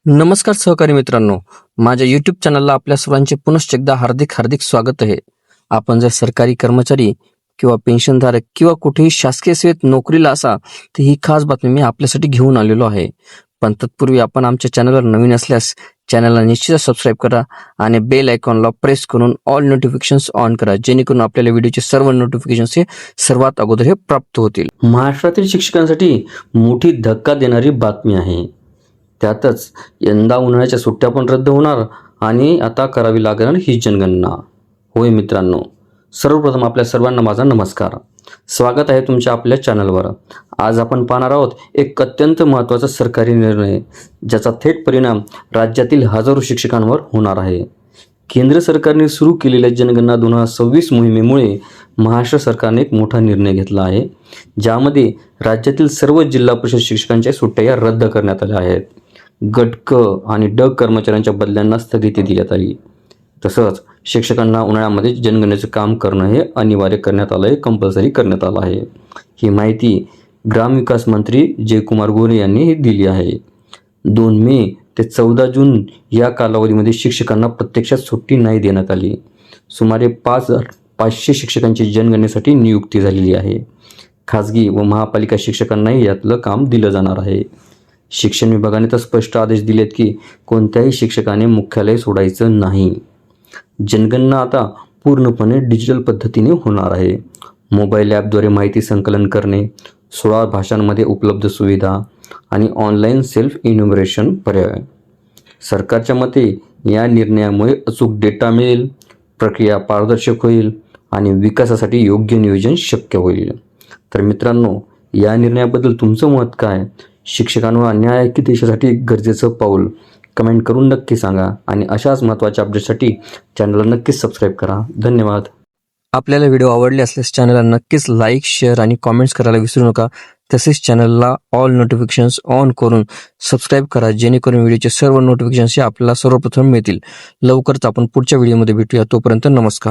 नमस्कार सहकारी मित्रांनो, माझ्या YouTube चॅनलला आपल्या सर्वांचे पुनश्च एकदा हार्दिक स्वागत आहे. आपण जर सरकारी कर्मचारी किंवा पेन्शनधारक किंवा कुठेही शासकीय सेवेत नोकरीला असा तर ही खास बातमी मी आपल्यासाठी घेऊन आलेलो आहे. पण तत्पूर्वी आपण आमच्या चॅनलवर नवीन असल्यास चॅनलला निश्चित सबस्क्राईब करा आणि बेल आयकॉनला प्रेस करून ऑल नोटिफिकेशन्स ऑन करा, जेणेकरून आपल्याला व्हिडिओचे सर्व नोटिफिकेशन्स हे सर्वात अगोदर हे प्राप्त होतील. महाराष्ट्रातील शिक्षकांसाठी मोठी धक्का देणारी बातमी आहे. त्यातच यंदा उन्हाळ्याच्या सुट्ट्या पण रद्द होणार आणि आता करावी लागणार ही जनगणना. होय मित्रांनो, सर्वप्रथम आपल्या सर्वांना माझा नमस्कार. स्वागत आहे तुमच्या आपल्या चॅनलवर. आज आपण पाहणार आहोत एक अत्यंत महत्त्वाचा सरकारी निर्णय, ज्याचा थेट परिणाम राज्यातील हजारो शिक्षकांवर होणार आहे. केंद्र सरकारने सुरू केलेल्या जनगणना 2026 मोहिमेमुळे महाराष्ट्र सरकारने एक मोठा निर्णय घेतला आहे, ज्यामध्ये राज्यातील सर्व जिल्हा परिषद शिक्षकांच्या सुट्ट्या या रद्द करण्यात आल्या आहेत. गट क आणि ड कर्मचाऱ्यांच्या बदल्यांना स्थगिती देण्यात आली. तसंच शिक्षकांना उन्हाळ्यामध्ये जनगणनेचे काम करणं हे अनिवार्य करण्यात आलं आहे, कंपल्सरी करण्यात आलं आहे. ही माहिती ग्रामविकास मंत्री जयकुमार गोरे यांनी दिली आहे. 2 मे ते 14 जून या कालावधीमध्ये शिक्षकांना प्रत्यक्षात सुट्टी नाही देण्यात आली. सुमारे 5,500 शिक्षकांची जनगणनेसाठी नियुक्ती झालेली आहे. खाजगी व महापालिका शिक्षकांनाही यातलं काम दिलं जाणार आहे. शिक्षण विभागाने तर स्पष्ट आदेश दिलेत की कोणत्याही शिक्षकाने मुख्यालय सोडायचं नाही. जनगणना आता पूर्णपणे डिजिटल पद्धतीने होणार आहे. मोबाईल ॲपद्वारे माहिती संकलन करणे, 16 भाषांमध्ये उपलब्ध सुविधा आणि ऑनलाईन सेल्फ इन्युमरेशन पर्याय. सरकारच्या मते या निर्णयामुळे अचूक डेटा मिळेल, प्रक्रिया पारदर्शक होईल आणि विकासासाठी योग्य नियोजन शक्य होईल. तर मित्रांनो, या निर्णयाबद्दल तुमचं मत काय? शिक्षकांवर अन्याय आहे की देशासाठी एक गरजेचं पाऊल? कमेंट करून नक्की सांगा आणि अशाच महत्त्वाच्या अपडेटसाठी चॅनलला नक्कीच सबस्क्राईब करा. धन्यवाद. आपल्याला व्हिडिओ आवडले असल्यास चॅनलला नक्कीच लाईक, शेअर आणि कॉमेंट्स करायला विसरू नका. तसेच चॅनलला ऑल नोटिफिकेशन्स ऑन करून सबस्क्राईब करा, जेणेकरून व्हिडिओचे सर्व नोटिफिकेशन्स आपल्याला सर्वप्रथम मिळतील. लवकरच आपण पुढच्या व्हिडिओमध्ये भेटूया. तोपर्यंत नमस्कार.